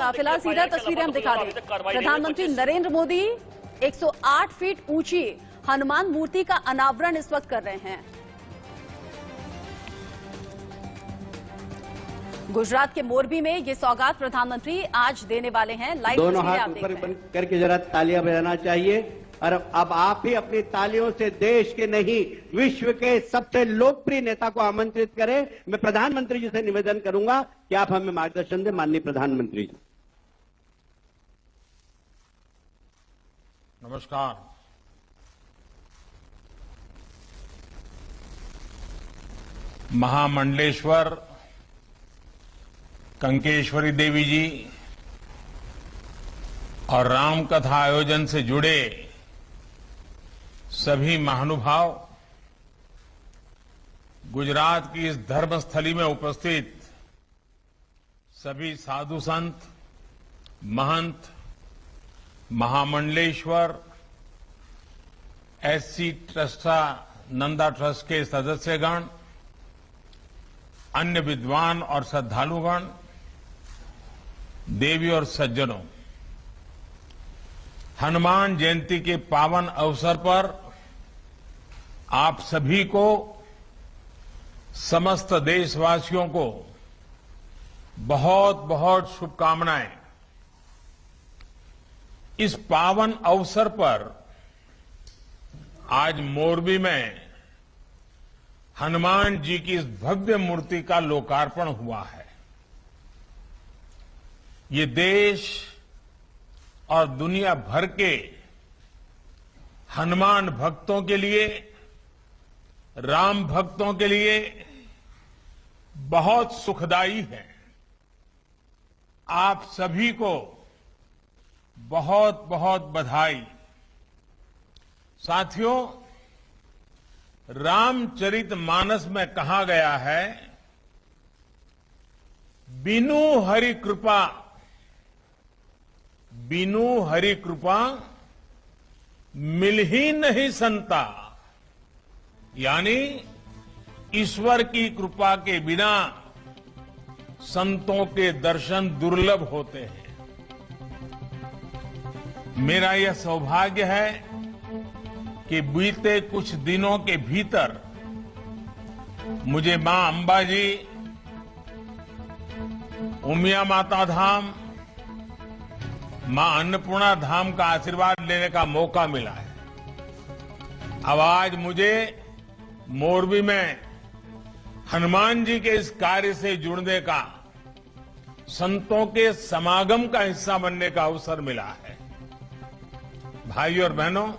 फिलहाल सीधा तस्वीरें हम दिखा दें। प्रधानमंत्री नरेंद्र मोदी 108 फीट ऊंची हनुमान मूर्ति का अनावरण इस वक्त कर रहे हैं। गुजरात के मोरबी में ये सौगात प्रधानमंत्री आज देने वाले हैं। लाइव दोनों हाथ ऊपर करके जरा तालियां बजाना चाहिए। और अब आप ही अपनी तालियों से देश के नहीं विश्व के सबसे लोकप्रिय नेता को आमंत्रित करें। मैं प्रधानमंत्री जी से निवेदन करूंगा कि आप हमें मार्गदर्शन दें। माननीय प्रधानमंत्री जी। नमस्कार। महामंडलेश्वर कंकेश्वरी देवी जी और राम कथा आयोजन से जुड़े सभी महानुभाव, गुजरात की इस धर्मस्थली में उपस्थित सभी साधु संत, महंत, महामंडलेश्वर एससी ट्रस्टा नंदा ट्रस्ट के सदस्यगण, अन्य विद्वान और श्रद्धालुगण, देवी और सज्जनों, हनुमान जयंती के पावन अवसर पर आप सभी को, समस्त देशवासियों को बहुत बहुत शुभकामनाएं। इस पावन अवसर पर आज मोरबी में हनुमान जी की इस भव्य मूर्ति का लोकार्पण हुआ है। ये देश और दुनिया भर के हनुमान भक्तों के लिए, राम भक्तों के लिए बहुत सुखदायी है। आप सभी को बहुत बहुत बधाई। साथियों, रामचरितमानस में कहा गया है, बिनु हरि कृपा, बिनु हरि कृपा मिल ही नहीं संता। यानी ईश्वर की कृपा के बिना संतों के दर्शन दुर्लभ होते हैं। मेरा यह सौभाग्य है कि बीते कुछ दिनों के भीतर मुझे मां अंबाजी, उमिया माता धाम, मां अन्नपूर्णा धाम का आशीर्वाद लेने का मौका मिला है। अब आज मुझे मोरबी में हनुमान जी के इस कार्य से जुड़ने का, संतों के समागम का हिस्सा बनने का अवसर मिला है। भाइयों और बहनों,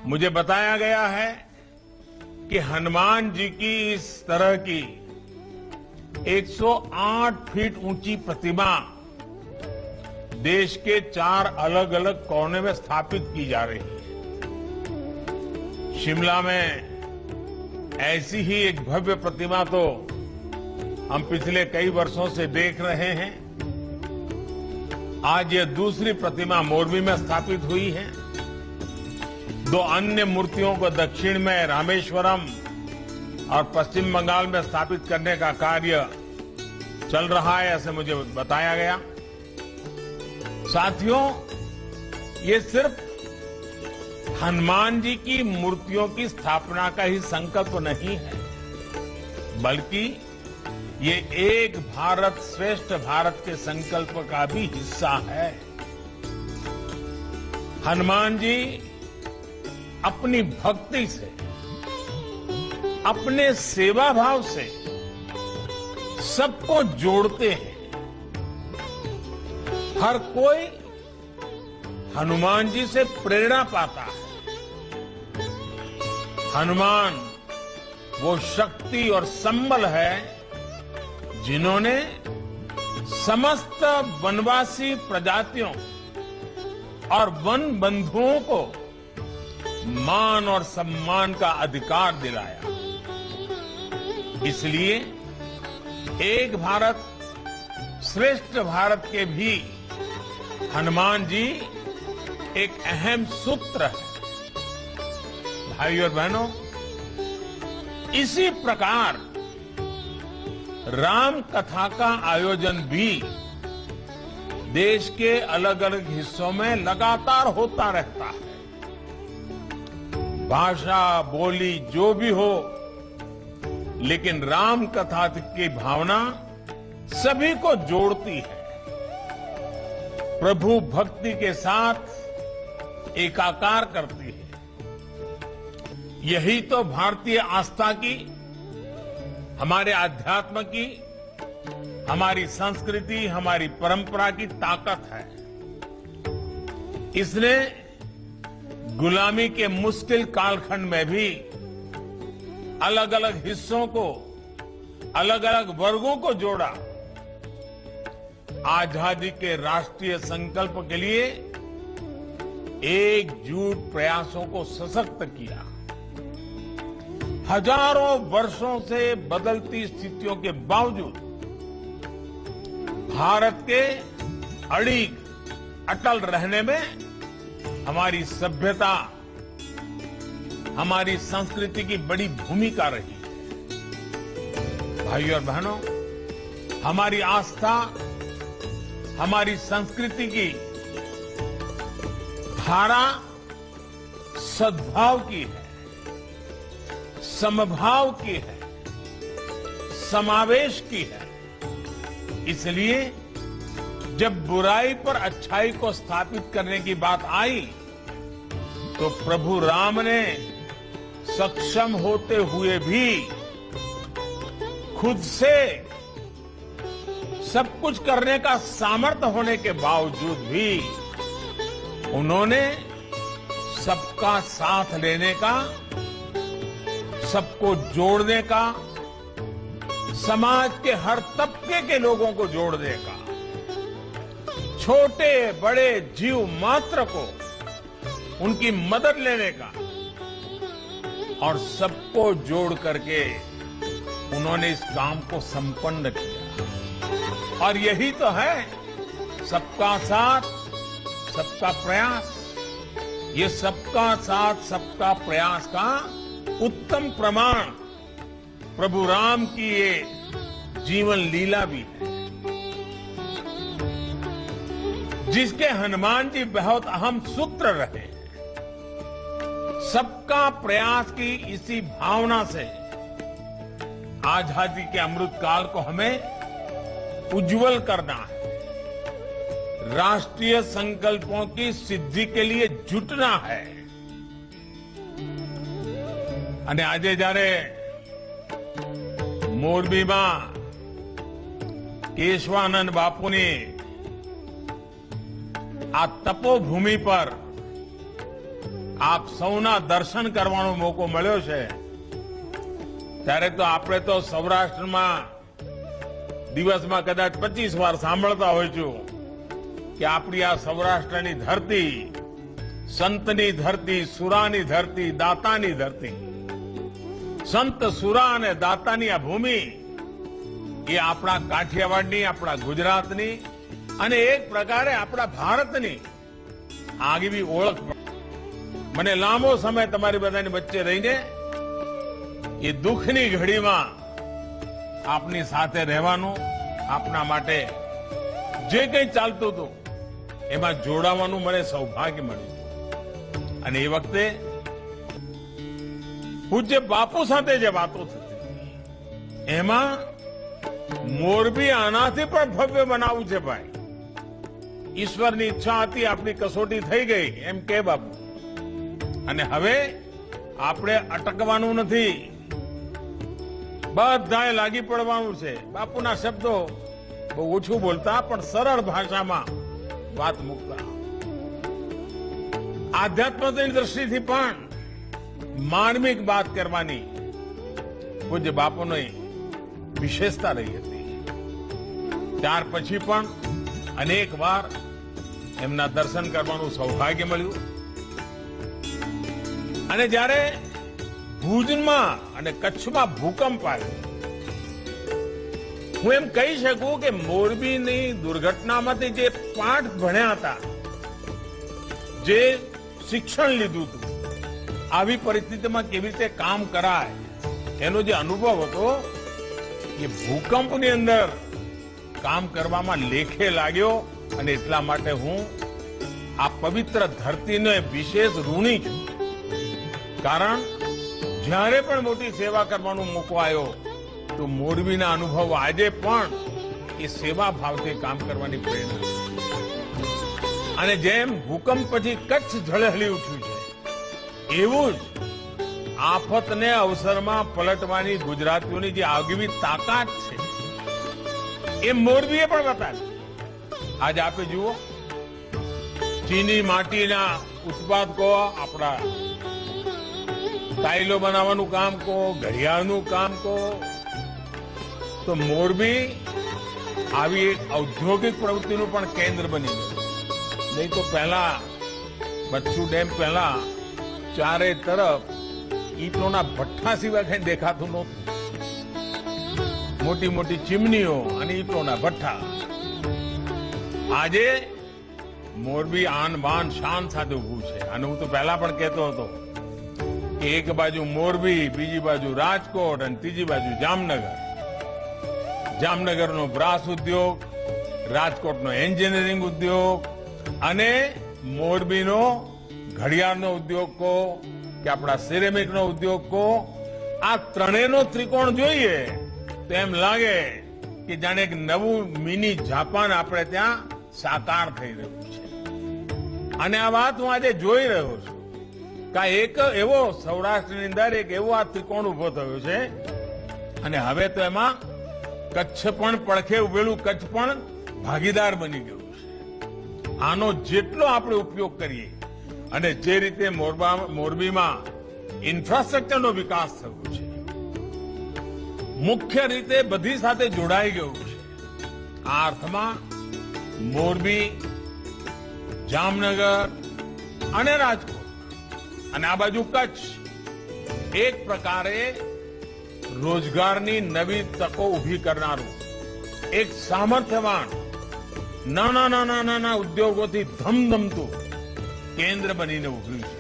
मुझे बताया गया है कि हनुमान जी की इस तरह की 108 फीट ऊंची प्रतिमा देश के 4 अलग अलग कोने में स्थापित की जा रही है। शिमला में ऐसी ही एक भव्य प्रतिमा तो हम पिछले कई वर्षों से देख रहे हैं। आज यह दूसरी प्रतिमा मोरबी में स्थापित हुई है। 2 अन्य मूर्तियों को दक्षिण में रामेश्वरम और पश्चिम बंगाल में स्थापित करने का कार्य चल रहा है, ऐसे मुझे बताया गया। साथियों, ये सिर्फ हनुमान जी की मूर्तियों की स्थापना का ही संकल्प नहीं है, बल्कि ये एक भारत श्रेष्ठ भारत के संकल्प का भी हिस्सा है। हनुमान जी अपनी भक्ति से, अपने सेवा भाव से सबको जोड़ते हैं। हर कोई हनुमान जी से प्रेरणा पाता है। हनुमान वो शक्ति और संबल है जिन्होंने समस्त वनवासी प्रजातियों और वन बंधुओं को मान और सम्मान का अधिकार दिलाया। इसलिए एक भारत श्रेष्ठ भारत के भी हनुमान जी एक अहम सूत्र है। भाइयों और बहनों, इसी प्रकार राम कथा का आयोजन भी देश के अलग अलग हिस्सों में लगातार होता रहता है। भाषा बोली जो भी हो, लेकिन राम कथा की भावना सभी को जोड़ती है, प्रभु भक्ति के साथ एकाकार करती है। यही तो भारतीय आस्था की, हमारे अध्यात्म की, हमारी संस्कृति, हमारी परंपरा की ताकत है। इसने गुलामी के मुश्किल कालखंड में भी अलग अलग हिस्सों को, अलग अलग वर्गों को जोड़ा। आजादी के राष्ट्रीय संकल्प के लिए एकजुट प्रयासों को सशक्त किया। हजारों वर्षों से बदलती स्थितियों के बावजूद भारत के अड़िग अटल रहने में हमारी सभ्यता, हमारी संस्कृति की बड़ी भूमिका रही है। भाइयों और बहनों, हमारी आस्था, हमारी संस्कृति की धारा सद्भाव की है, समभाव की है, समावेश की है। इसलिए जब बुराई पर अच्छाई को स्थापित करने की बात आई, तो प्रभु राम ने सक्षम होते हुए भी खुद से सब कुछ करने का सामर्थ्य होने के बावजूद भी उन्होंने सबका साथ लेने का, सबको जोड़ने का, समाज के हर तबके के लोगों को जोड़ने का, छोटे बड़े जीव मात्र को उनकी मदद लेने का और सबको जोड़ करके उन्होंने इस काम को संपन्न किया। और यही तो है सबका साथ, सबका प्रयास। ये सबका साथ, सबका प्रयास का उत्तम प्रमाण प्रभु राम की ये जीवन लीला भी है, जिसके हनुमान जी बहुत अहम सूत्र रहे। सबका प्रयास की इसी भावना से आजादी के अमृत काल को हमें उज्जवल करना है, राष्ट्रीय संकल्पों की सिद्धि के लिए जुटना है। અને આજે જ્યારે મોરબીમાં કેશવાનંદ બાપુની આ તપોભૂમિ પર આપ સૌના દર્શન કરવાનો મોકો મળ્યો છે, ત્યારે તો આપણે તો સૌરાષ્ટ્રમાં દિવસમાં કદાચ 25 વાર સાંભળતા હોઈશું કે આપણી આ સૌરાષ્ટ્રની ધરતી સંતની ધરતી, સુરાની ધરતી, દાતાની ધરતી, સંત સુરા અને દાતાની આ ભૂમિ એ આપણા કાઠિયાવાડની, આપણા ગુજરાતની અને એક પ્રકારે આપણા ભારતની આગવી ઓળખ. મને લાંબો સમય તમારી બધાની વચ્ચે રહીને એ દુઃખની ઘડીમાં આપની સાથે રહેવાનું, આપના માટે જે કંઈ ચાલતું હતું એમાં જોડાવાનું મને સૌભાગ્ય મળ્યું. અને એ વખતે પૂજ્ય બાપુ સાથે જે વાતો થતી એમાં મોરબી આનાથી પણ ભવ્ય બનાવવું છે ભાઈ. ઈશ્વરની ઈચ્છા હતી, આપણી કસોટી થઈ ગઈ એમ કે બાપુ. અને હવે આપણે અટકવાનું નથી, બધાએ લાગી પડવાનું છે. બાપુના શબ્દો બહુ ઓછું બોલતા પણ સરળ ભાષામાં વાત મૂકતા. આધ્યાત્મની દ્રષ્ટિથી પણ માર્મિક વાત કરવાની પૂજ્ય બાપુની વિશેષતા રહી હતી. ત્યાર પછી પણ અનેક વાર એમના દર્શન કરવાનું સૌભાગ્ય મળ્યું. અને જ્યારે ભુજમાં અને કચ્છમાં ભૂકંપ આવ્યો, હું એમ કહી શકું કે મોરબીની દુર્ઘટનામાંથી જે પાઠ ભણ્યા હતા, જે શિક્ષણ લીધું હતું, આવી પરિસ્થિતિમાં કેવી રીતે કામ કરાય એનો જે અનુભવ હતો એ ભૂકંપની અંદર કામ કરવામાં લેખે લાગ્યો અને એટલા માટે હું આ પવિત્ર ધરતીને વિશેષ ઋણી છું. કારણ જ્યારે પણ મોટી સેવા કરવાનો મોકો આવ્યો તો મોરબીના અનુભવ આજે પણ એ સેવા ભાવથી કામ કરવાની પ્રેરણા. અને જેમ ભૂકંપ પછી કચ્છ ઝળહળી ઉઠ્યું છે એવું જ આફતને અવસરમાં પલટવાની ગુજરાતીઓની જે આગવી તાકાત છે એ મોરબીએ પણ બતાવી. આજે આપે જુઓ, ચીની માટીના ઉત્પાદકો આપણા ટાઇલો બનાવવાનું કામ કહો, ઘડિયાળનું કામ કહો, તો મોરબી આવી એક ઔદ્યોગિક પ્રવૃત્તિનું પણ કેન્દ્ર બની ગયું. નહીં તો પહેલા બચ્ચુ ડેમ પહેલા ચારે તરફ ઈંટોના ભઠ્ઠા સિવાય કઈ દેખાતું નહોતું. મોટી મોટી ચીમનીઓ અને ઈંટોના ભઠ્ઠા. આજે મોરબી આન બાન શાન સાથે ઉભું છે. અને હું તો પહેલા પણ કહેતો હતો કે એક બાજુ મોરબી, બીજી બાજુ રાજકોટ અને ત્રીજી બાજુ જામનગર. જામનગરનો બ્રાસ ઉદ્યોગ, રાજકોટનો એન્જિનિયરિંગ ઉદ્યોગ અને મોરબીનો ઘડિયાળનો ઉદ્યોગ કહો કે આપણા સિરેમિકનો ઉદ્યોગ કહો, આ ત્રણેયનો ત્રિકોણ જોઈએ તો એમ લાગે કે જાણે એક નવું મિની જાપાન આપણે ત્યાં સાકાર થઈ રહ્યું છે. અને આ વાત હું આજે જોઈ રહ્યો છું કે એક એવો સૌરાષ્ટ્રની અંદર એક એવો આ ત્રિકોણ ઉભો થયો છે. અને હવે તો એમાં કચ્છ પણ પડખે ઉભેલું કચ્છ પણ ભાગીદાર બની ગયું છે. આનો જેટલો આપણે ઉપયોગ કરીએ અને જે રીતે મોરબીમાં ઇન્ફ્રાસ્ટ્રક્ચરનો વિકાસ થયો છે, મુખ્ય રીતે બધી સાથે જોડાઈ ગયું છે. આ અર્થમાં મોરબી, જામનગર અને રાજકોટ અને આ બાજુ કચ્છ એક પ્રકારે રોજગારની નવી તકો ઉભી કરનારું એક સામર્થ્યવાન નાના ઉદ્યોગોથી ધમધમતું કેન્દ્ર બનીને ઉભર્યું છે.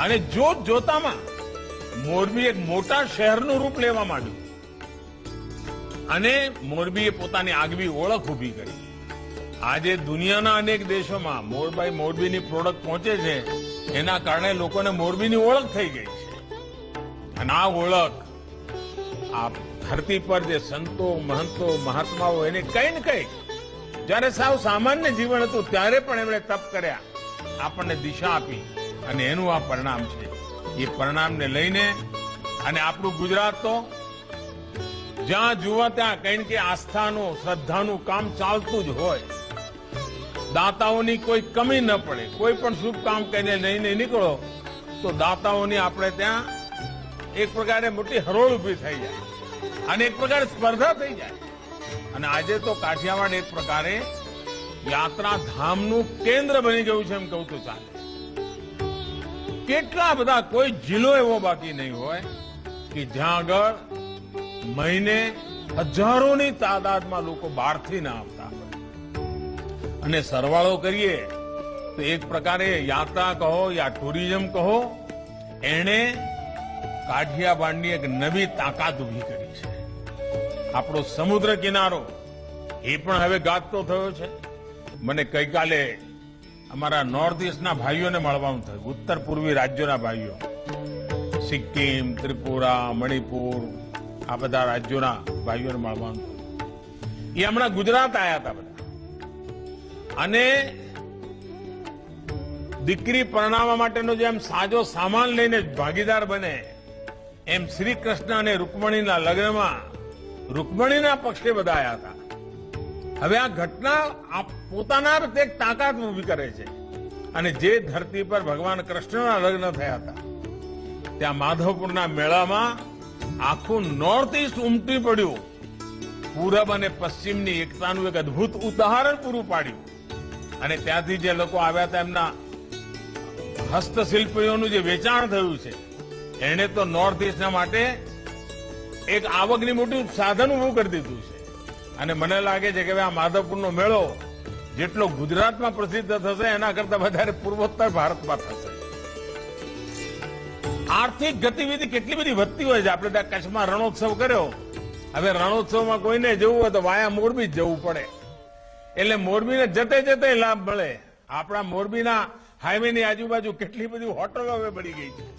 અને જોતામાં મોરબી એક મોટા શહેરનું રૂપ લેવા માંડ્યું અને મોરબીએ પોતાની આગવી ઓળખ ઉભી કરી. આજે દુનિયાના અનેક દેશોમાં મોરબીની પ્રોડક્ટ પહોંચે છે. એના કારણે લોકોને મોરબીની ઓળખ થઈ ગઈ છે. અને આ ઓળખ આ ધરતી પર જે સંતો, મહંતો, મહાત્માઓ એને કઈ ને કઈ જયારે સાવ સામાન્ય જીવન હતું ત્યારે પણ એમણે તપ કર્યા, આપણને દિશા આપી અને એનું આ પરિણામ છે. એ પરિણામને લઈને અને આપણું ગુજરાત તો જ્યાં જુઓ ત્યાં કઈ કે આસ્થાનું, શ્રદ્ધાનું કામ ચાલતું જ હોય. દાતાઓની કોઈ કમી ન પડે. કોઈ પણ શુભ કામ કરીને લઈને નીકળો તો દાતાઓની આપણે ત્યાં એક પ્રકારે મોટી હરોળ ઉભી થઈ જાય અને એક પ્રકારે સ્પર્ધા થઈ જાય. અને આજે તો કાઠિયાવાડ એક પ્રકારે યાત્રાધામનું કેન્દ્ર બની ગયું છે એમ કહું તો ચાલે. કેટલા બધા, કોઈ જિલ્લો એવો બાકી નહીં હોય કે જ્યાં આગળ મહિને હજારોની તાદાદમાં લોકો બહારથી ના આવતા હોય. અને સરવાળો કરીએ તો એક પ્રકારે યાત્રા કહો યા ટુરિઝમ કહો, એણે કાઠિયાવાડની એક નવી તાકાત ઉભી કરી છે. આપણો સમુદ્ર કિનારો એ પણ હવે ગાજતો થયો છે. મને ગઈકાલે અમારા નોર્થ ઇસ્ટના ભાઈઓને મળવાનું થયું, ઉત્તર પૂર્વી રાજ્યોના ભાઈઓ, સિક્કિમ, ત્રિપુરા, મણિપુર, આ બધા રાજ્યોના ભાઈઓને મળવાનું થયું. એ હમણાં ગુજરાત આવ્યા હતા બધા. અને દીકરી પરણાવવા માટેનો જેમ સાજો સામાન લઈને ભાગીદાર બને એમ શ્રી કૃષ્ણ અને રૂકમણીના લગ્નમાં રૂકમણીના પક્ષે બધા આવ્યા હતા. હવે આ ઘટના પોતાના એક તાકાત ઉભી કરે છે. અને જે ધરતી પર ભગવાન કૃષ્ણના લગ્ન થયા હતા ત્યાં માધવપુરના મેળામાં આખું નોર્થ ઇસ્ટ ઉમટી પડ્યું. પૂરબ અને પશ્ચિમની એકતાનું એક અદભુત ઉદાહરણ પૂરું પાડ્યું. અને ત્યાંથી જે લોકો આવ્યા હતા એમના હસ્તશિલ્પીઓનું જે વેચાણ થયું છે એને તો નોર્થ ઇસ્ટના માટે એક આવકની મોટું સાધન ઉભું કરી દીધું છે. અને મને લાગે છે કે આ માધવપુરનો મેળો જેટલો ગુજરાતમાં પ્રસિદ્ધ થશે એના કરતા વધારે પૂર્વોત્તર ભારતમાં થશે. આર્થિક ગતિવિધિ કેટલી બધી વધતી હોય છે. આપણે ત્યાં કચ્છમાં રણોત્સવ કર્યો. હવે રણોત્સવમાં કોઈને જવું હોય તો વાયા મોરબી જ જવું પડે. એટલે મોરબીને જતે જતે લાભ મળે. આપણા મોરબીના હાઈવેની આજુબાજુ કેટલી બધી હોટલો હવે બની ગઈ છે.